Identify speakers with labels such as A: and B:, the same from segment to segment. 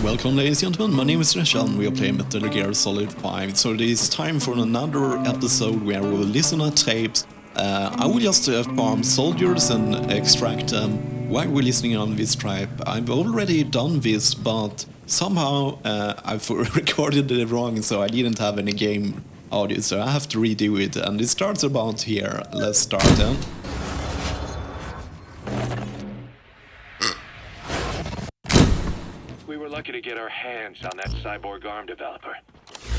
A: Welcome, ladies and gentlemen. My name is Sunesha and we are playing Metal Gear Solid 5. So it is time for another episode where we will listen to tapes. I will just farm soldiers and extract them while we're listening on this tribe. I've already done this, but somehow I've recorded it wrong, so I didn't have any game audio, so I have to redo it. And it starts about here. Let's start then.
B: We were lucky to get our hands on that cyborg arm developer.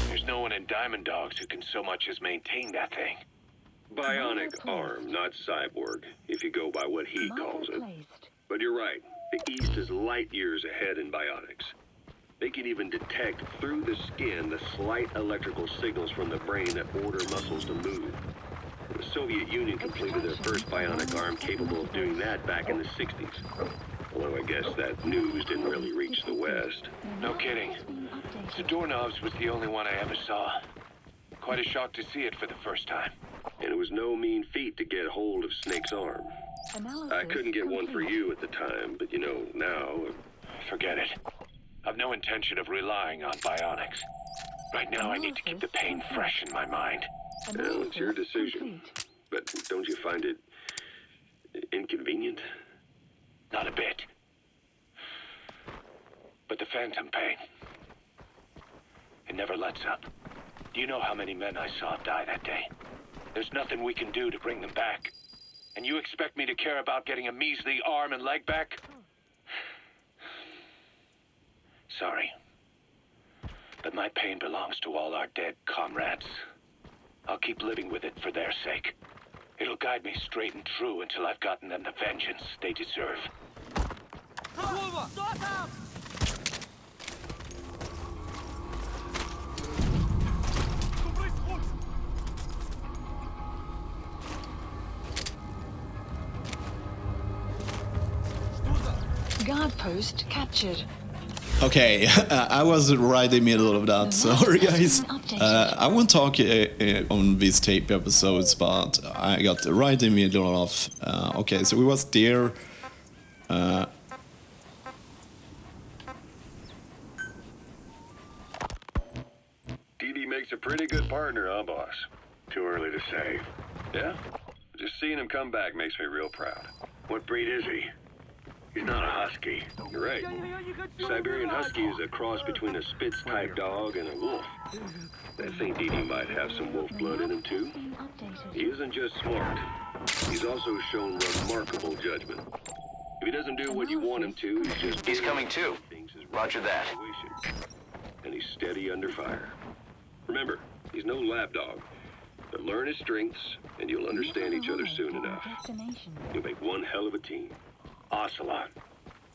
B: There's no one in Diamond Dogs who can so much as maintain that thing.
C: Bionic arm, not cyborg, if you go by what he calls it. But you're right, the East is light years ahead in bionics. They can even detect through the skin the slight electrical signals from the brain that order muscles to move. The Soviet Union completed their first bionic arm capable of doing that back in the 60s. Although I guess that news didn't really reach the West.
B: No kidding. Zadornov's was the only one I ever saw. Quite a shock to see it for the first time.
C: And it was no mean feat to get hold of Snake's arm. I couldn't get one for you at the time, but you know, now...
B: Forget it. I've no intention of relying on bionics. Right now I need to keep the pain fresh in my mind.
C: Well, it's your decision. But don't you find it... inconvenient?
B: Not a bit. But the phantom pain, it never lets up. Do you know how many men I saw die that day? There's nothing we can do to bring them back. And you expect me to care about getting a measly arm and leg back? Sorry. But my pain belongs to all our dead comrades. I'll keep living with it for their sake. It'll guide me straight and true until I've gotten them the vengeance they deserve.
D: Guard post captured.
A: Okay, I was right in the middle of that, sorry guys. I won't talk on these tape episodes, but I got right in the middle of... okay, so we was there.
C: Dee makes a pretty good partner, huh, boss? Too early to say. Yeah? Just seeing him come back makes me real proud. What breed is he? He's not a husky. You're right. Siberian husky is a cross between a Spitz-type dog and a wolf. I think Dee might have some wolf blood in him, too. He isn't just smart. He's also shown remarkable judgment. If he doesn't do what you want him to,
B: He's coming too. Roger that.
C: And he's steady under fire. Remember, he's no lap dog. But learn his strengths, and you'll understand each other soon enough. You'll make one hell of a team. Ocelot,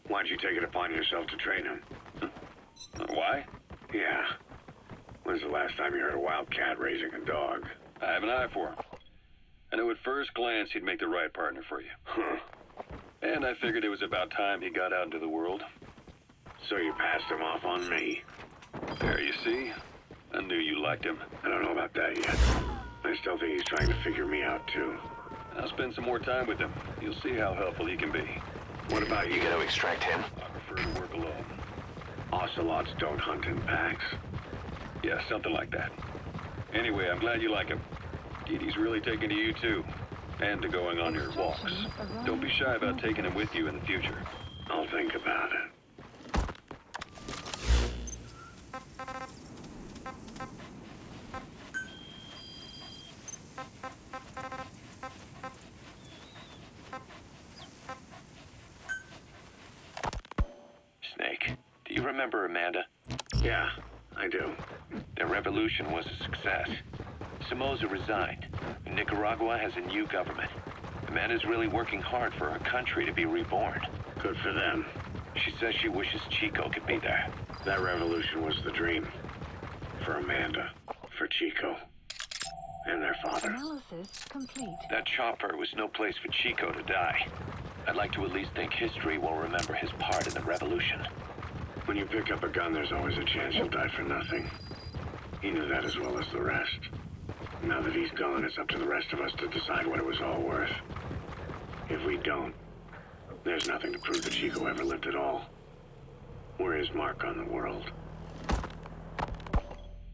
C: why'd you take it upon yourself to train him? Why? Yeah. When's the last time you heard a wild cat raising a dog? I have an eye for him. I knew at first glance he'd make the right partner for you. And I figured it was about time he got out into the world. So you passed him off on me. There, you see? I knew you liked him. I don't know about that yet. I still think he's trying to figure me out, too. I'll spend some more time with him. You'll see how helpful he can be. What about you?
B: You gotta extract him.
C: I prefer to work alone. Ocelots don't hunt in packs. Yeah, something like that. Anyway, I'm glad you like him. Dee's really taking to you, too. And to going on your walks. Don't be shy about taking him with you in the future. I'll think about it.
B: Snake, do you remember Amanda?
C: Yeah, I do.
B: Their revolution was a success. Somoza resigned, and Nicaragua has a new government. Amanda's really working hard for her country to be reborn.
C: Good for them.
B: She says she wishes Chico could be there.
C: That revolution was the dream. For Amanda. For Chico. And their father.
D: Analysis complete.
B: That chopper was no place for Chico to die. I'd like to at least think history will remember his part in the revolution.
C: When you pick up a gun, there's always a chance you'll die for nothing. He knew that as well as the rest. Now that he's gone, it's up to the rest of us to decide what it was all worth. If we don't, there's nothing to prove that Chico ever lived at all. We're his mark on the world.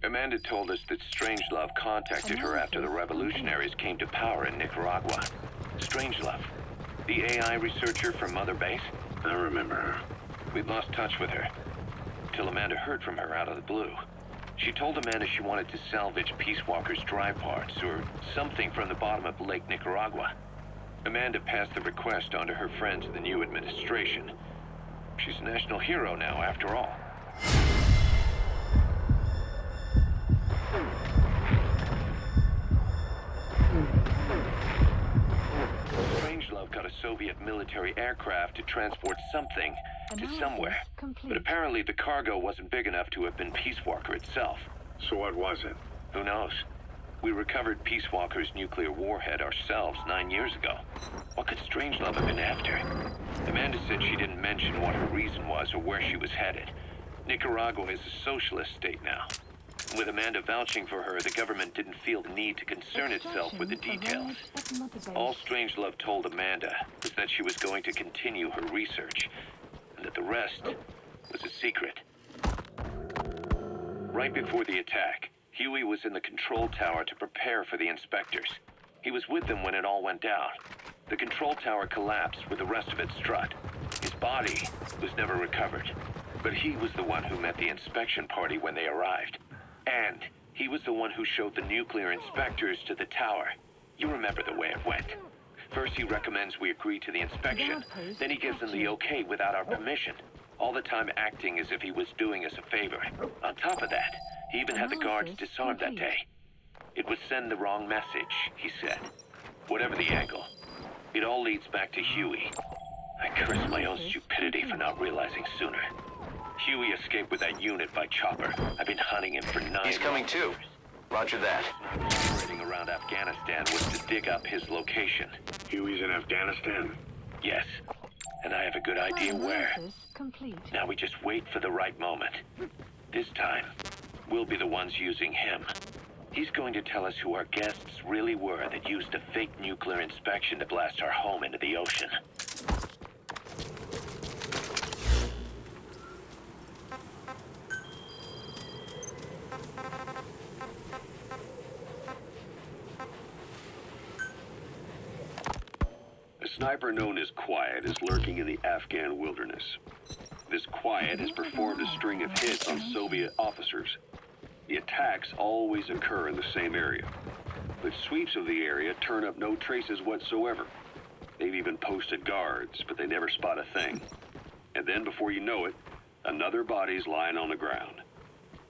B: Amanda told us that Strangelove contacted her after the revolutionaries came to power in Nicaragua. Strangelove, the AI researcher from Mother Base?
C: I remember her.
B: We'd lost touch with her, till Amanda heard from her out of the blue. She told Amanda she wanted to salvage Peace Walker's dry parts, or something from the bottom of Lake Nicaragua. Amanda passed the request on to her friends in the new administration. She's a national hero now, after all. Strangelove got a Soviet military aircraft to transport something to somewhere. But apparently the cargo wasn't big enough to have been Peace Walker itself.
C: So what was it?
B: Who knows? We recovered Peace Walker's nuclear warhead ourselves 9 years ago. What could Strangelove have been after? Amanda said she didn't mention what her reason was or where she was headed. Nicaragua is a socialist state now. With Amanda vouching for her, the government didn't feel the need to concern itself with the details. All Strangelove told Amanda was that she was going to continue her research, and that the rest was a secret. Right before the attack, Huey was in the control tower to prepare for the inspectors. He was with them when it all went down. The control tower collapsed with the rest of it struck. His body was never recovered, but he was the one who met the inspection party when they arrived. And he was the one who showed the nuclear inspectors to the tower. You remember the way it went. First he recommends we agree to the inspection, then he gives them the okay without our permission, all the time acting as if he was doing us a favor. On top of that, he even had the guards disarmed that day. It would send the wrong message, he said. Whatever the angle, it all leads back to Huey. I curse my own stupidity for not realizing sooner. Huey escaped with that unit by chopper. I've been hunting him for 9
E: He's coming too. Roger that.
B: Operating around Afghanistan was to dig up his location.
C: Huey's in Afghanistan?
B: Yes, and I have a good idea where. Now we just wait for the right moment. This time, we'll be the ones using him. He's going to tell us who our guests really were that used a fake nuclear inspection to blast our home into the ocean.
C: A sniper known as Quiet is lurking in the Afghan wilderness. This Quiet has performed a string of hits on Soviet officers. The attacks always occur in the same area, but sweeps of the area turn up no traces whatsoever. They've even posted guards, but they never spot a thing. And then before you know it, another body's lying on the ground.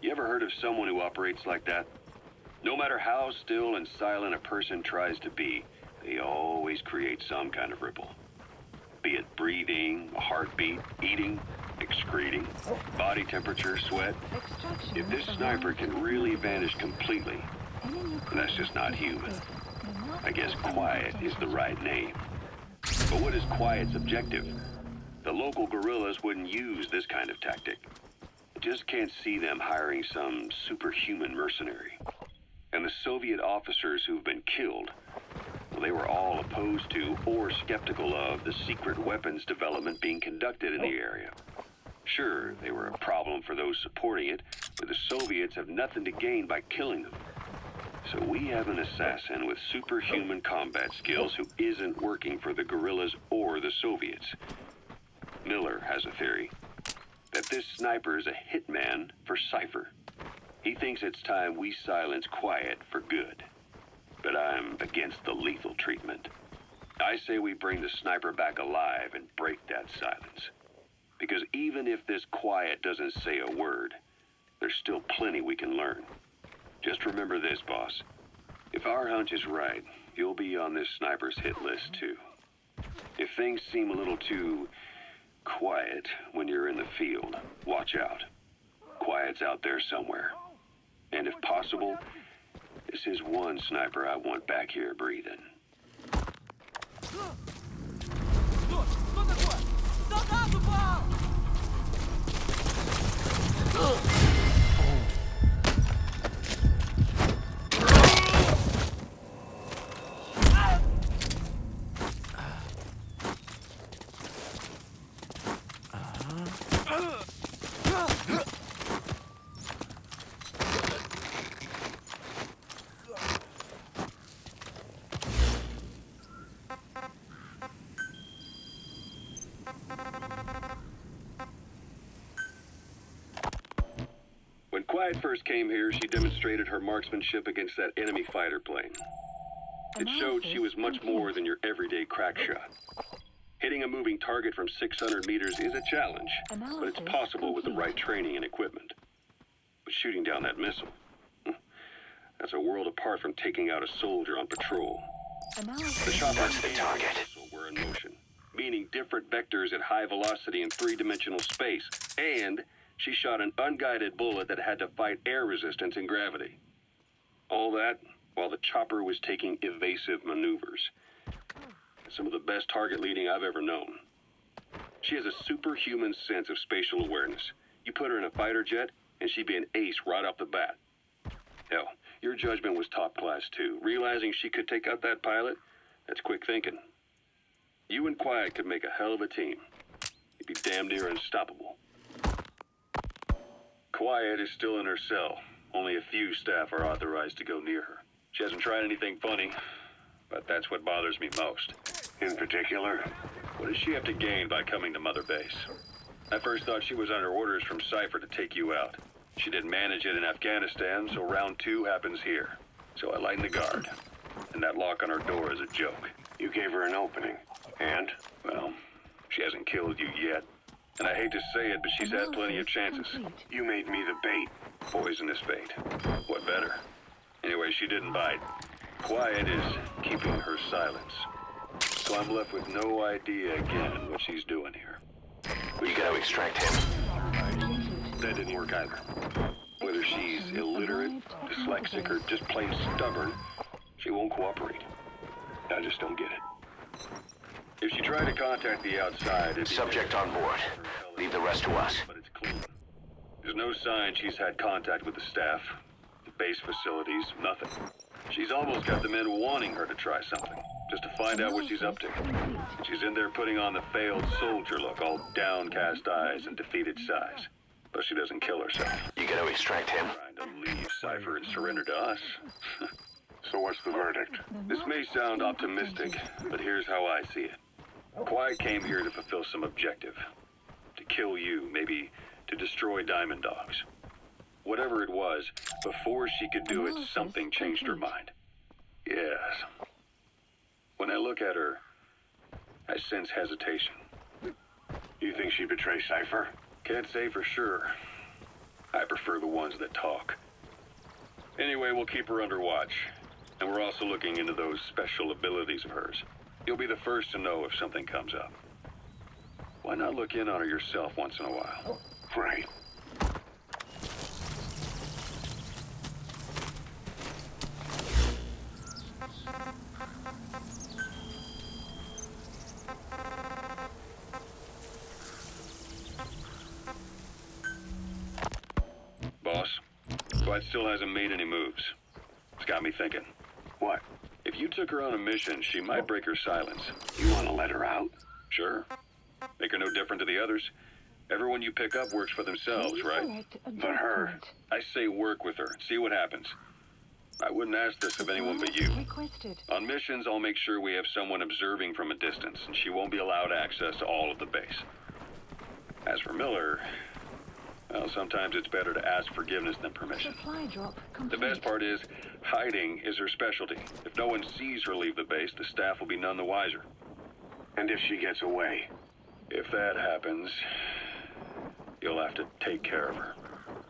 C: You ever heard of someone who operates like that? No matter how still and silent a person tries to be, they always create some kind of ripple. Be it breathing, a heartbeat, eating, excreting, body temperature, sweat. If this sniper can really vanish completely, that's just not human. I guess Quiet is the right name. But what is Quiet's objective? The local guerrillas wouldn't use this kind of tactic. I just can't see them hiring some superhuman mercenary. And the Soviet officers who've been killed, well, they were all opposed to or skeptical of the secret weapons development being conducted in the area. Sure, they were a problem for those supporting it, but the Soviets have nothing to gain by killing them. So we have an assassin with superhuman combat skills who isn't working for the guerrillas or the Soviets. Miller has a theory that this sniper is a hitman for Cypher. He thinks it's time we silence Quiet for good. But I'm against the lethal treatment. I say we bring the sniper back alive and break that silence. Because even if this Quiet doesn't say a word, there's still plenty we can learn. Just remember this, boss. If our hunch is right, you'll be on this sniper's hit list too. If things seem a little too quiet when you're in the field, watch out. Quiet's out there somewhere. And if possible, this is one sniper I want back here breathing. Quiet first came here, she demonstrated her marksmanship against that enemy fighter plane. It showed she was much more than your everyday crack shot. Hitting a moving target from 600 meters is a challenge, but it's possible with the right training and equipment. But shooting down that missile, that's a world apart from taking out a soldier on patrol. The chopper
E: the target
C: were in motion, meaning different vectors at high velocity in three-dimensional space, and she shot an unguided bullet that had to fight air resistance and gravity. All that while the chopper was taking evasive maneuvers. Some of the best target leading I've ever known. She has a superhuman sense of spatial awareness. You put her in a fighter jet, and she'd be an ace right off the bat. Hell, your judgment was top class too. Realizing she could take out that pilot, that's quick thinking. You and Quiet could make a hell of a team. You'd be damn near unstoppable. Quiet is still in her cell. Only a few staff are authorized to go near her. She hasn't tried anything funny, but that's what bothers me most. In particular, what does she have to gain by coming to Mother Base? I first thought she was under orders from Cypher to take you out. She didn't manage it in Afghanistan, so round 2 happens here. So I lighten the guard. And that lock on her door is a joke. You gave her an opening. And? Well, she hasn't killed you yet. And I hate to say it, but she's had plenty of chances. You made me the bait. Poisonous bait. What better? Anyway, she didn't bite. Quiet is keeping her silence. So I'm left with no idea again what she's doing here.
E: We gotta extract him.
C: That didn't work either. Whether she's illiterate, dyslexic, or just plain stubborn, she won't cooperate. I just don't get it. If she tried to contact the outside, it'd be
E: Subject on board. Leave the rest to us.
C: But it's clean. There's no sign she's had contact with the staff, the base facilities, nothing. She's almost got the men wanting her to try something, just to find out what she's up to. She's in there putting on the failed soldier look, all downcast eyes and defeated sighs. But she doesn't kill herself.
E: You gotta extract him.
C: Trying to leave Cypher and surrender to us. So what's the verdict? This may sound optimistic, but here's how I see it. Quiet came here to fulfill some objective. To kill you, maybe to destroy Diamond Dogs. Whatever it was, before she could do it, something changed her mind. Yes. When I look at her, I sense hesitation. You think she'd betray Cypher? Can't say for sure. I prefer the ones that talk. Anyway, we'll keep her under watch. And we're also looking into those special abilities of hers. You'll be the first to know if something comes up. Why not look in on her yourself once in a while? Right. Boss, Quiet still hasn't made any moves. It's got me thinking. What? If you took her on a mission, she might break her silence. You want to let her out? Sure. Make her no different to the others. Everyone you pick up works for themselves, right? But her. I say work with her and see what happens. I wouldn't ask this of anyone but you. On missions, I'll make sure we have someone observing from a distance, and she won't be allowed access to all of the base. As for Miller, well, sometimes it's better to ask forgiveness than permission. The best part is, hiding is her specialty. If no one sees her leave the base, the staff will be none the wiser. And if she gets away? If that happens, you'll have to take care of her.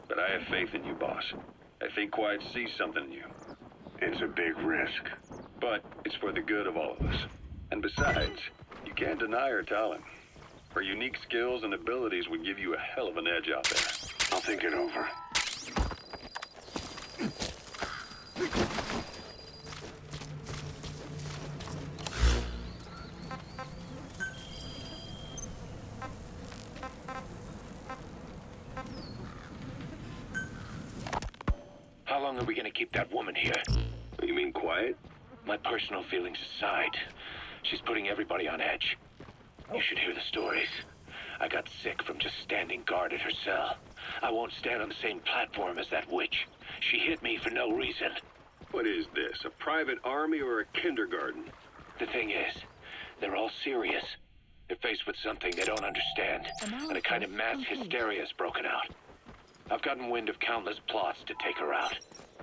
C: But I have faith in you, boss. I think Quiet sees something in you. It's a big risk. But it's for the good of all of us. And besides, you can't deny her talent. Her unique skills and abilities would give you a hell of an edge out there. I'll think it over.
B: How long are we gonna keep that woman here?
C: You mean Quiet?
B: My personal feelings aside, she's putting everybody on edge. You should hear the stories. I got sick from just standing guard at her cell. I won't stand on the same platform as that witch. She hit me for no reason.
C: What is this, a private army or a kindergarten?
B: The thing is, they're all serious. They're faced with something they don't understand, and a kind of mass hysteria has broken out. I've gotten wind of countless plots to take her out.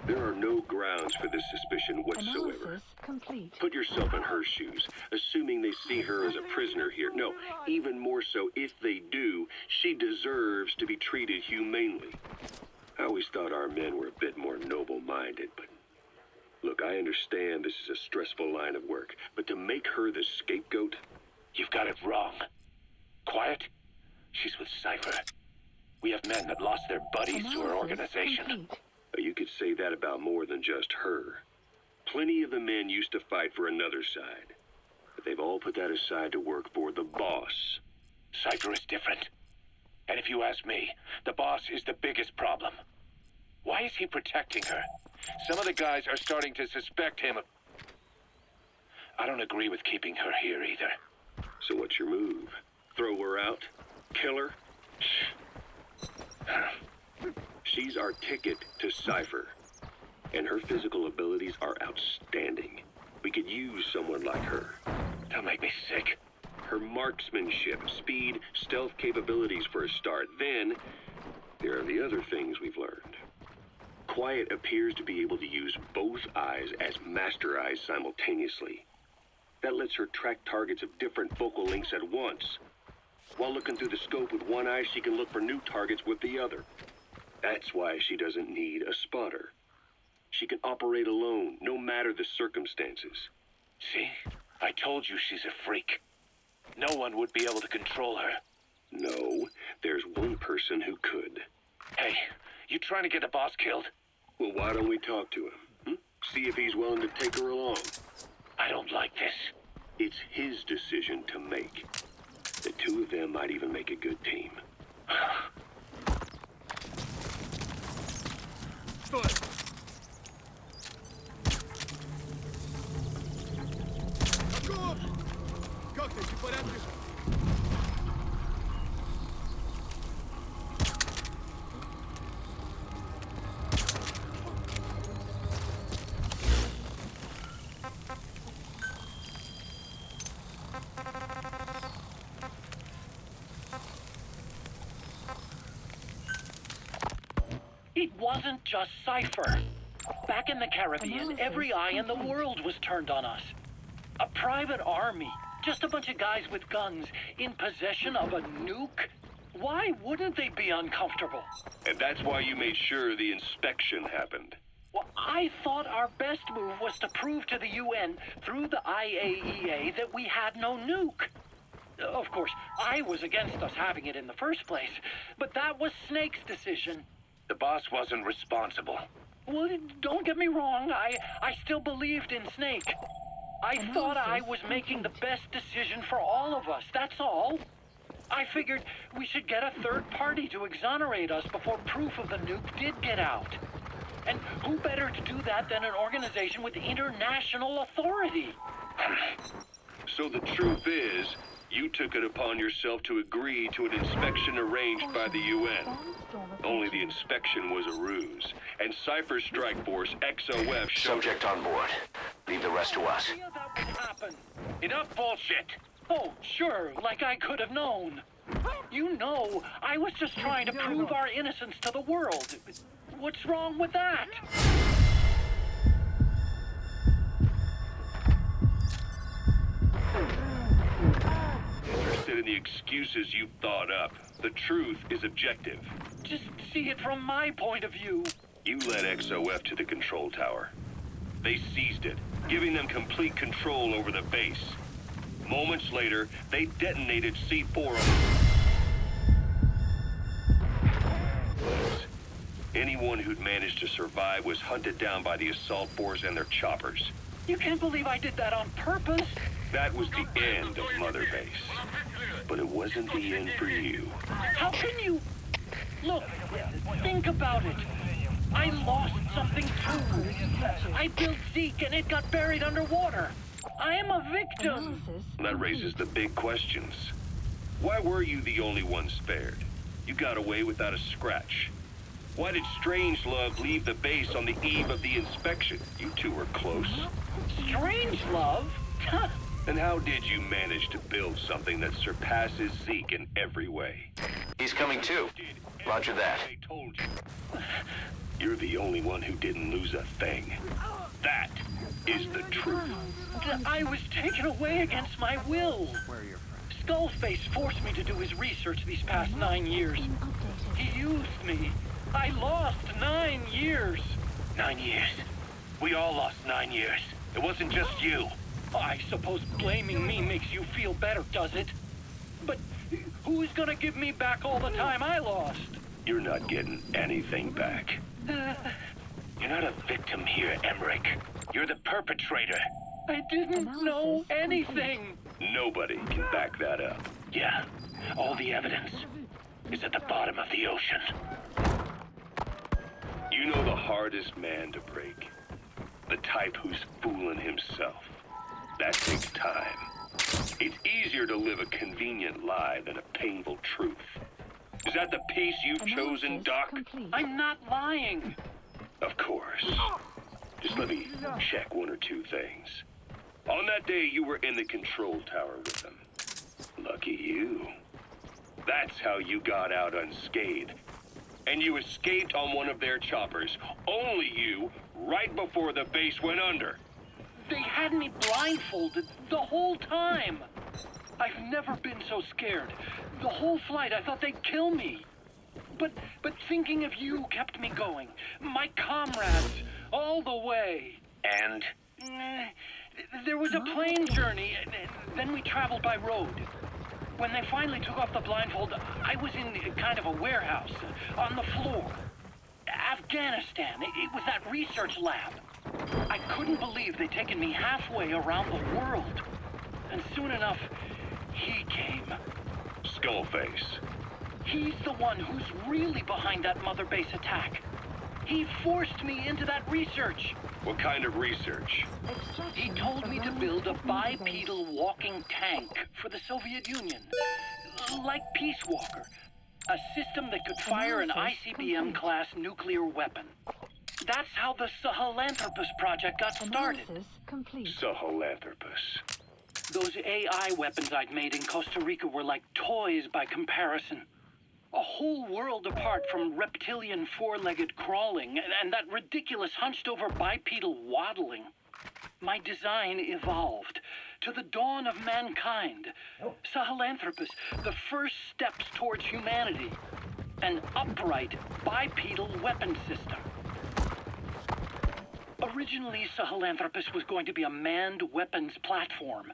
C: There are no grounds for this suspicion whatsoever.
D: Analysis complete.
C: Put yourself in her shoes, assuming they see her as a prisoner here. No, even more so, if they do, she deserves to be treated humanely. I always thought our men were a bit more noble-minded, but... Look, I understand this is a stressful line of work, but to make her the scapegoat...
B: You've got it wrong. Quiet? She's with Cypher. We have men that lost their buddies to her organization.
D: Complete.
C: You could say that about more than just her. Plenty of the men used to fight for another side, but they've all put that aside to work for the boss.
B: Cypher is different. And if you ask me, the boss is the biggest problem. Why is he protecting her? Some of the guys are starting to suspect him of... I don't agree with keeping her here either.
C: So what's your move? Throw her out? Kill her? She's our ticket to Cypher, and her physical abilities are outstanding. We could use someone like her.
B: Don't make me sick.
C: Her marksmanship, speed, stealth capabilities for a start. Then, there are the other things we've learned. Quiet appears to be able to use both eyes as master eyes simultaneously. That lets her track targets of different focal lengths at once. While looking through the scope with one eye, she can look for new targets with the other. That's why she doesn't need a spotter. She can operate alone, no matter the circumstances.
B: See? I told you she's a freak. No one would be able to control her.
C: No, there's one person who could.
B: Hey, you trying to get the boss killed?
C: Well, why don't we talk to him? See if he's willing to take her along.
B: I don't like this.
C: It's his decision to make. The two of them might even make a good team.
F: Как ты, в порядке?
G: It wasn't just Cypher. Back in the Caribbean, every eye in the world was turned on us. A private army, just a bunch of guys with guns, in possession of a nuke? Why wouldn't they be uncomfortable?
C: And that's why you made sure the inspection happened.
G: Well, I thought our best move was to prove to the UN through the IAEA that we had no nuke. Of course, I was against us having it in the first place, but that was Snake's decision.
B: The boss wasn't responsible.
G: Well, don't get me wrong, I still believed in Snake. I thought I was making the best decision for all of us, that's all. I figured we should get a third party to exonerate us before proof of the nuke did get out. And who better to do that than an organization with international authority?
C: So the truth is, you took it upon yourself to agree to an inspection arranged by the UN. Only the inspection was a ruse, and Cypher's strike force, XOF, showed...
E: Subject on board. Leave the rest to us.
G: Yeah, that would happen.
B: Enough bullshit!
G: Oh, sure, like I could have known. You know, I was just trying to prove our innocence to the world. What's wrong with that?
C: Interested in the excuses you've thought up. The truth is objective.
G: Just see it from my point of view.
C: You led XOF to the control tower. They seized it, giving them complete control over the base. Moments later, they detonated C4 on... Anyone who'd managed to survive was hunted down by the assault force and their choppers.
G: You can't believe I did that on purpose.
C: That was the end of Mother Base. But it wasn't the end for you.
G: How can you... Look, think about it. I lost something too. I built Zeke and it got buried underwater. I am a victim.
C: That raises the big questions. Why were you the only one spared? You got away without a scratch. Why did Strangelove leave the base on the eve of the inspection? You two were close.
G: Strangelove?
C: And how did you manage to build something that surpasses Zeke in every way?
E: He's coming too. Roger that.
C: They told you. You're the only one who didn't lose a thing. That is the truth.
G: I was taken away against my will. Skullface forced me to do his research these past 9 years. He used me. I lost 9 years.
B: 9 years. We all lost 9 years. It wasn't just you.
G: I suppose blaming me makes you feel better, does it? But who's gonna give me back all the time I lost?
C: You're not getting anything back.
B: You're not a victim here, Emmerich. You're the perpetrator.
G: I didn't know anything.
C: Nobody can back that up.
B: Yeah, all the evidence is at the bottom of the ocean.
C: You know the hardest man to break? The type who's fooling himself. That takes time. It's easier to live a convenient lie than a painful truth. Is that the piece you've chosen, Doc?
G: I'm not lying.
C: Of course. Just let me check one or two things. On that day, you were in the control tower with them. Lucky you. That's how you got out unscathed. And you escaped on one of their choppers. Only you, right before the base went under.
G: They had me blindfolded the whole time. I've never been so scared. The whole flight, I thought they'd kill me. But thinking of you kept me going. My comrades, all the way.
B: And?
G: There was a plane journey, then we traveled by road. When they finally took off the blindfold, I was in kind of a warehouse, on the floor. Afghanistan, it was that research lab. I couldn't believe they'd taken me halfway around the world. And soon enough, he came.
C: Skullface.
G: He's the one who's really behind that Mother Base attack. He forced me into that research.
C: What kind of research?
G: He told me to build a bipedal walking tank for the Soviet Union. Like Peace Walker. A system that could fire an ICBM-class nuclear weapon. That's how the Sahelanthropus project got started.
C: Sahelanthropus.
G: Those AI weapons I'd made in Costa Rica were like toys by comparison. A whole world apart from reptilian four-legged crawling and that ridiculous hunched-over bipedal waddling. My design evolved. To the dawn of mankind. Sahelanthropus, the first steps towards humanity. An upright bipedal weapon system. Originally, Sahelanthropus was going to be a manned weapons platform.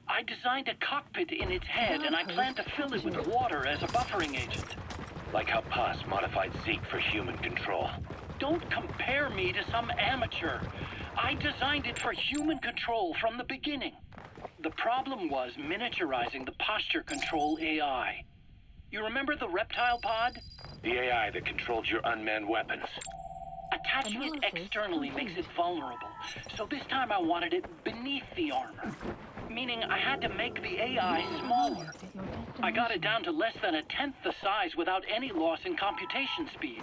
G: I designed a cockpit in its head, and I planned to fill it with water as a buffering agent.
B: Like how Paz modified Zeke for human control.
G: Don't compare me to some amateur. I designed it for human control from the beginning. The problem was miniaturizing the posture control AI. You remember the reptile pod?
B: The AI that controlled your unmanned weapons.
G: Attaching it externally makes it vulnerable, so this time I wanted it beneath the armor. Meaning I had to make the AI smaller. I got it down to less than 1/10 the size without any loss in computation speed.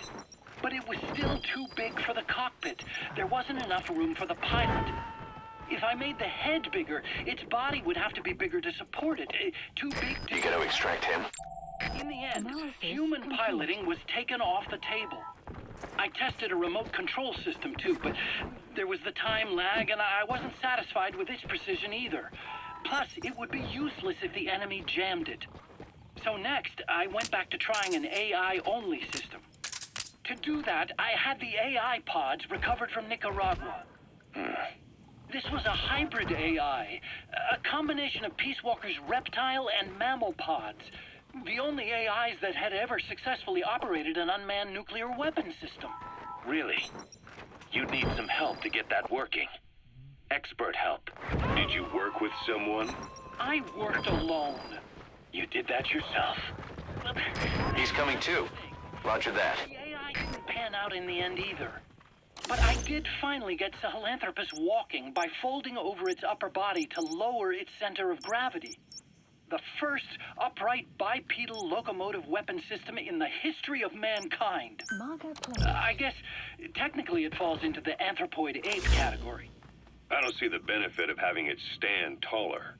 G: But it was still too big for the cockpit. There wasn't enough room for the pilot. If I made the head bigger, its body would have to be bigger to support it. Too big to...
E: You gotta extract him?
G: In the end, human piloting was taken off the table. I tested a remote control system too, but there was the time lag and I wasn't satisfied with its precision either. Plus, it would be useless if the enemy jammed it. So next, I went back to trying an AI-only system. To do that, I had the AI pods recovered from Nicaragua. This was a hybrid AI, a combination of Peace Walker's reptile and mammal pods. The only AIs that had ever successfully operated an unmanned nuclear weapon system.
B: Really? You'd need some help to get that working. Expert help.
C: Did you work with someone?
G: I worked alone.
B: You did that yourself.
E: He's coming too. Roger that.
G: The AI didn't pan out in the end either. But I did finally get Sahelanthropus walking by folding over its upper body to lower its center of gravity. The first upright bipedal locomotive weapon system in the history of mankind. I guess technically it falls into the anthropoid ape category.
C: I don't see the benefit of having it stand taller.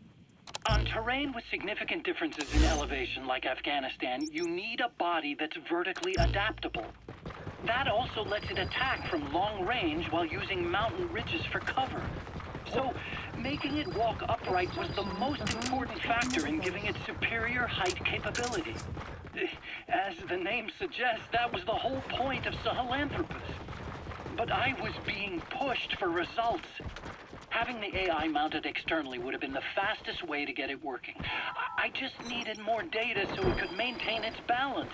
G: On terrain with significant differences in elevation like Afghanistan, you need a body that's vertically adaptable. That also lets it attack from long range while using mountain ridges for cover. So, making it walk upright was the most important factor in giving it superior height capability. As the name suggests, that was the whole point of Sahelanthropus. But I was being pushed for results. Having the AI mounted externally would have been the fastest way to get it working. I just needed more data so it could maintain its balance.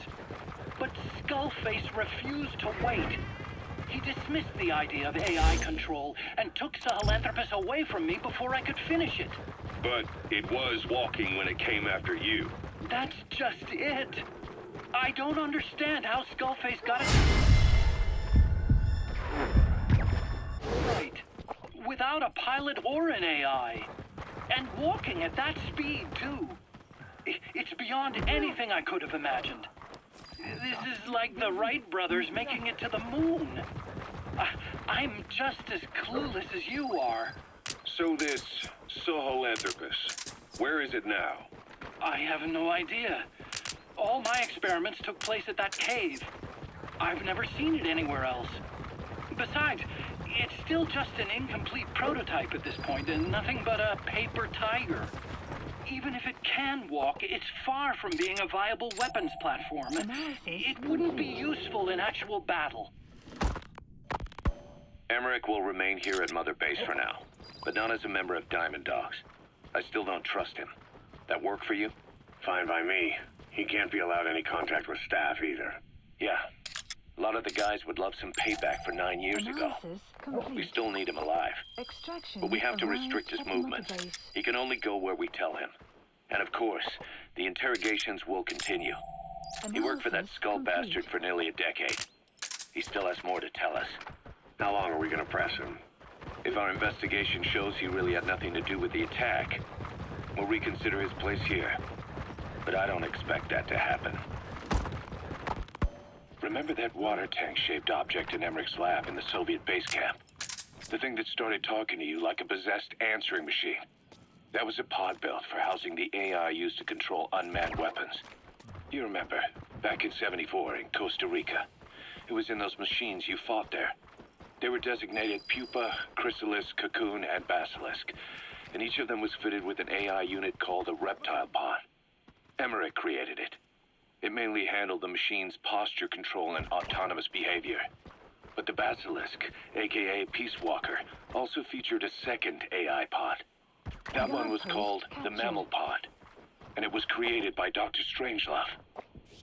G: But Skullface refused to wait. He dismissed the idea of AI control and took Sahelanthropus away from me before I could finish it.
C: But it was walking when it came after you.
G: That's just it. I don't understand how Skullface got it right. Without a pilot or an AI. And walking at that speed, too. It's beyond anything I could have imagined. This is like the Wright brothers making it to the moon. I'm just as clueless as you are.
C: So this Sahelanthropus, where is it now?
G: I have no idea. All my experiments took place at that cave. I've never seen it anywhere else. Besides, it's still just an incomplete prototype at this point, and nothing but a paper tiger. Even if it can walk, it's far from being a viable weapons platform. It wouldn't be useful in actual battle.
B: Emmerich will remain here at Mother Base for now, but not as a member of Diamond Dogs. I still don't trust him. That work for you?
C: Fine by me. He can't be allowed any contact with staff either.
B: Yeah. A lot of the guys would love some payback for 9 years ago. We still need him alive. But we have to restrict his movements. He can only go where we tell him. And of course, the interrogations will continue. He worked for that skull bastard for nearly a decade. He still has more to tell us.
C: How long are we gonna press him?
B: If our investigation shows he really had nothing to do with the attack, we'll reconsider his place here. But I don't expect that to happen. Remember that water tank-shaped object in Emmerich's lab in the Soviet base camp? The thing that started talking to you like a possessed answering machine. That was a pod built for housing the AI used to control unmanned weapons. You remember, back in '74 in Costa Rica. It was in those machines you fought there. They were designated Pupa, Chrysalis, Cocoon, and Basilisk, and each of them was fitted with an AI unit called a reptile pod. Emmerich created it. It mainly handled the machine's posture control and autonomous behavior. But the Basilisk, aka Peace Walker, also featured a second AI pod. That one was called the Mammal Pod, and it was created by Dr. Strangelove.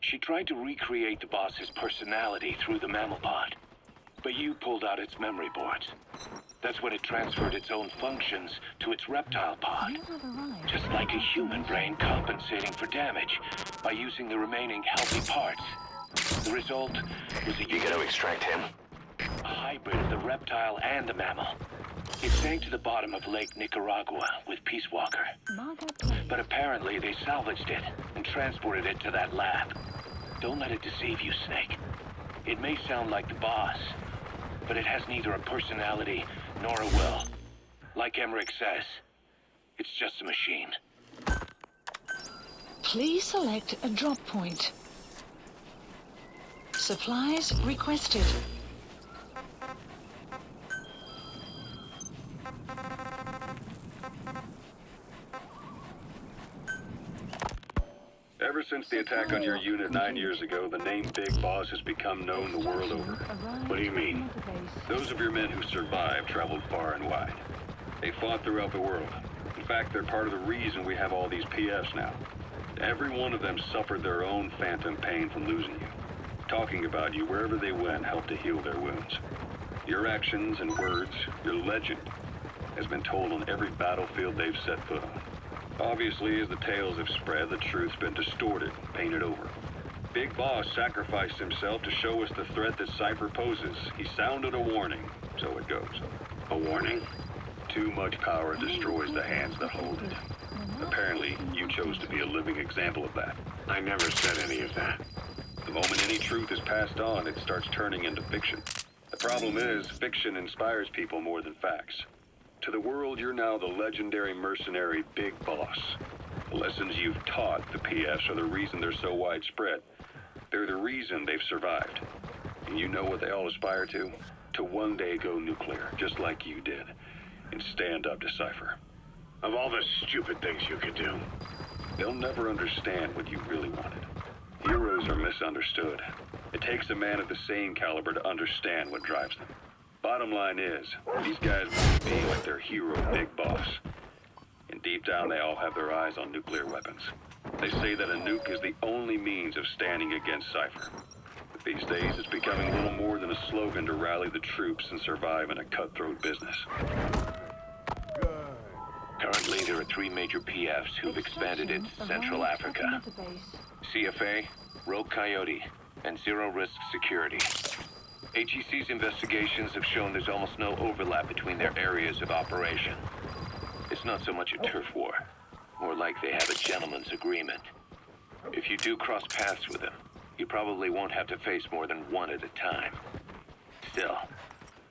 B: She tried to recreate the boss's personality through the Mammal Pod, but you pulled out its memory boards. That's when it transferred its own functions to its reptile pod. Just like a human brain compensating for damage by using the remaining healthy parts. The result was a
E: You gotta extract him.
B: a hybrid of the reptile and the mammal. It sank to the bottom of Lake Nicaragua with Peace Walker. But apparently they salvaged it and transported it to that lab. Don't let it deceive you, Snake. It may sound like the boss, but it has neither a personality nor a will. Like Emmerich says, it's just a machine.
D: Please select a drop point. Supplies requested.
C: Ever since the attack on your unit 9 years ago, the name Big Boss has become known the world over. What do you mean? Those of your men who survived traveled far and wide. They fought throughout the world. In fact, they're part of the reason we have all these PFs now. Every one of them suffered their own phantom pain from losing you. Talking about you wherever they went helped to heal their wounds. Your actions and words, your legend, has been told on every battlefield they've set foot on. Obviously, as the tales have spread, the truth's been distorted, painted over. Big Boss sacrificed himself to show us the threat that Cypher poses. He sounded a warning, so it goes. A warning? Too much power destroys the hands that hold it. Apparently, you chose to be a living example of that. I never said any of that. The moment any truth is passed on, it starts turning into fiction. The problem is, fiction inspires people more than facts. To the world, you're now the legendary mercenary Big Boss. The lessons you've taught the PFs are the reason they're so widespread. They're the reason they've survived. And you know what they all aspire to? To one day go nuclear, just like you did, and stand up to Cypher.
B: Of all the stupid things you could do.
C: They'll never understand what you really wanted. Heroes are misunderstood. It takes a man of the same caliber to understand what drives them. Bottom line is, these guys want to be like their hero Big Boss. And deep down, they all have their eyes on nuclear weapons. They say that a nuke is the only means of standing against Cypher. But these days, it's becoming little more than a slogan to rally the troops and survive in a cutthroat business.
B: Currently, there are 3 major PFs who've expanded into Central Africa. CFA, Rogue Coyote, and Zero Risk Security. HEC's investigations have shown there's almost no overlap between their areas of operation. It's not so much a turf war, more like they have a gentleman's agreement. If you do cross paths with them, you probably won't have to face more than one at a time. Still,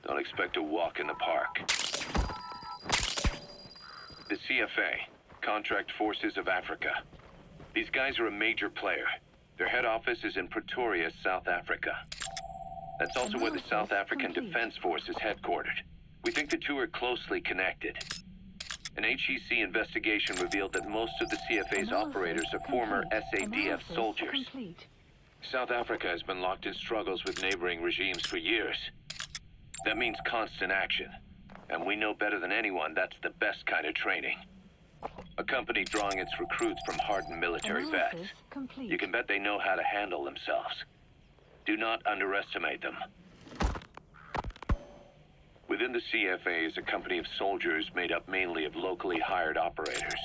B: don't expect a walk in the park. The CFA, Contract Forces of Africa. These guys are a major player. Their head office is in Pretoria, South Africa. That's also where the South African Defense Force is headquartered. We think the two are closely connected. An HEC investigation revealed that most of the CFA's operators are former SADF soldiers. South Africa has been locked in struggles with neighboring regimes for years. That means constant action. And we know better than anyone that's the best kind of training. A company drawing its recruits from hardened military vets. You can bet they know how to handle themselves. Do not underestimate them. Within the CFA is a company of soldiers made up mainly of locally hired operators.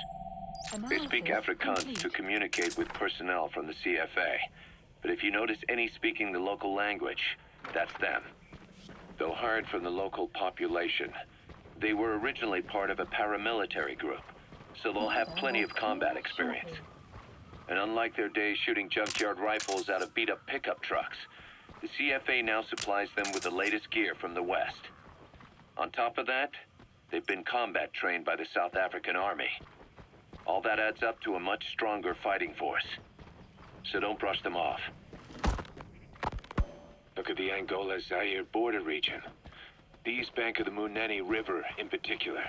B: They speak Afrikaans to communicate with personnel from the CFA. But if you notice any speaking the local language, that's them. Though hired from the local population, they were originally part of a paramilitary group, so they'll have plenty of combat experience. And unlike their days shooting junkyard rifles out of beat-up pickup trucks, the CFA now supplies them with the latest gear from the West. On top of that, they've been combat trained by the South African Army. All that adds up to a much stronger fighting force. So don't brush them off. Look at the Angola-Zaire border region. The east bank of the Munene River in particular.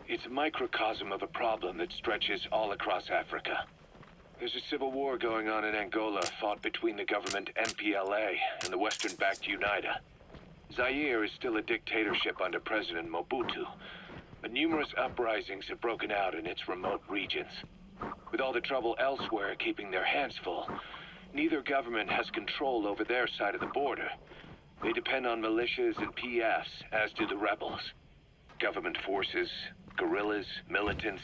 B: It's a microcosm of a problem that stretches all across Africa. There's a civil war going on in Angola fought between the government MPLA and the Western-backed UNITA. Zaire is still a dictatorship under President Mobutu, but numerous uprisings have broken out in its remote regions. With all the trouble elsewhere keeping their hands full, neither government has control over their side of the border. They depend on militias and PFs, as do the rebels. Government forces, guerrillas, militants,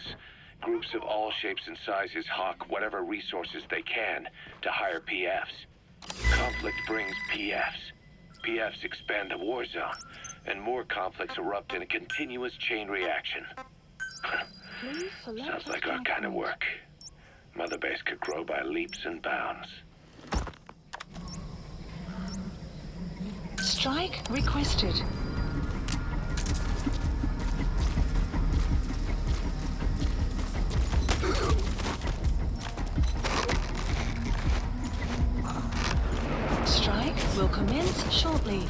B: groups of all shapes and sizes hawk whatever resources they can to hire PFs. Conflict brings PFs. PFs expand the war zone, and more conflicts erupt in a continuous chain reaction. Sounds like our kind of work. Mother Base could grow by leaps and bounds.
D: Strike requested. Strike will commence shortly.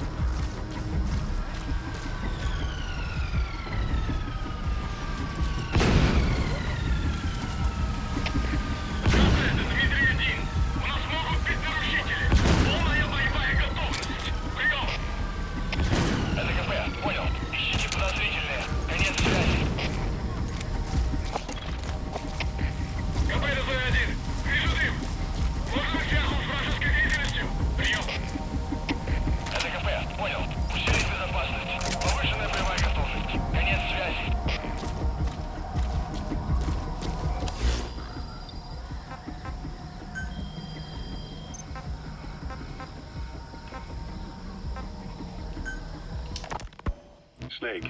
C: Snake,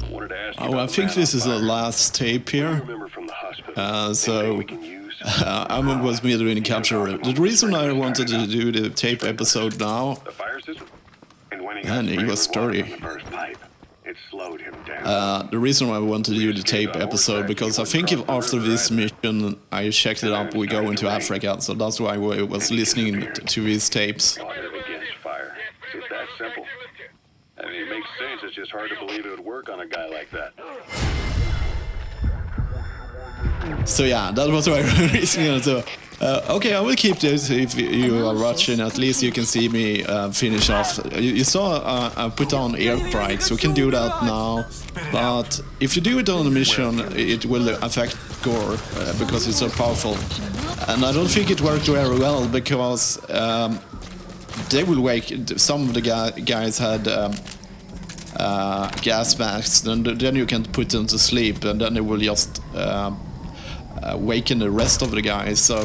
C: I wanted to ask you
A: Oh, I think this is the last tape here.
C: remember from the hospital.
A: So
C: we can use.
A: I was doing the capture. The reason I wanted to do the tape episode now,
C: The fire system. And winning
A: man,
C: us
A: he was
C: water
A: sturdy.
C: from the burst pipe. It slowed him down.
A: The reason why I wanted to do the tape episode, because I think if after this mission I checked it up, we go into Africa, so that's why I was listening to these tapes.
C: Against fire. It's just that simple. I mean, it makes sense. It's just hard to believe it would work on a guy like that.
A: So yeah, that was my reasoning. So, okay, I will keep this if you are watching. At least you can see me finish off. You saw I put on air brakes. We can do that now. But if you do it on a mission, it will affect gore because it's so powerful. And I don't think it worked very well because they will wake. Some of the guys had gas masks, and then you can put them to sleep, and then they will just waken the rest of the guys. So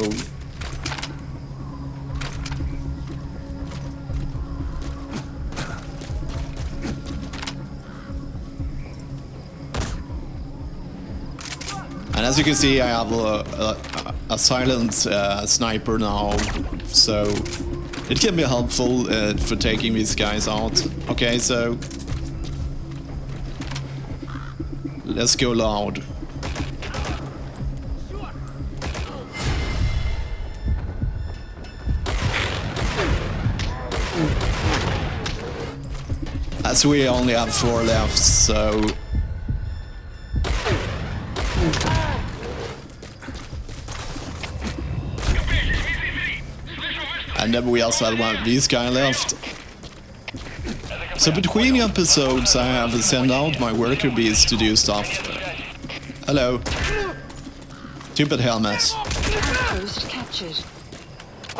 A: and as you can see, I have a silent sniper now, so it can be helpful for taking these guys out. Okay, so let's go loud. As we only have 4 left, so and then we also had one of these guys left. So between episodes I have sent out my worker bees to do stuff. Hello. Stupid helmets.
D: Post captured.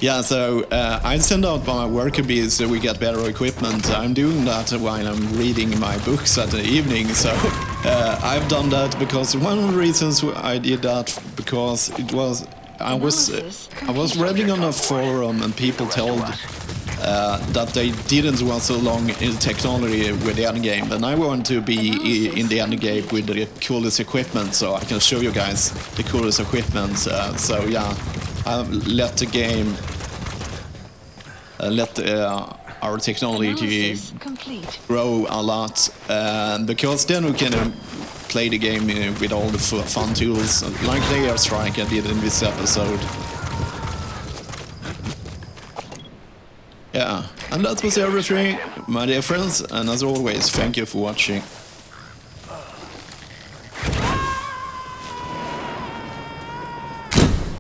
A: Yeah, so I send out my worker bees so we get better equipment. I'm doing that while I'm reading my books at the evening, so I've done that because one of the reasons I did that because it was I was reading on a forum and people told that they didn't want so long in technology with the end game, and I want to be in the end game with the coolest equipment, so I can show you guys the coolest equipment. So yeah, I've let the game let our technology grow a lot, because then we can play the game with all the fun tools, like the airstrike I did in this episode. Yeah, and that was everything, my dear friends, and as always, thank you for watching.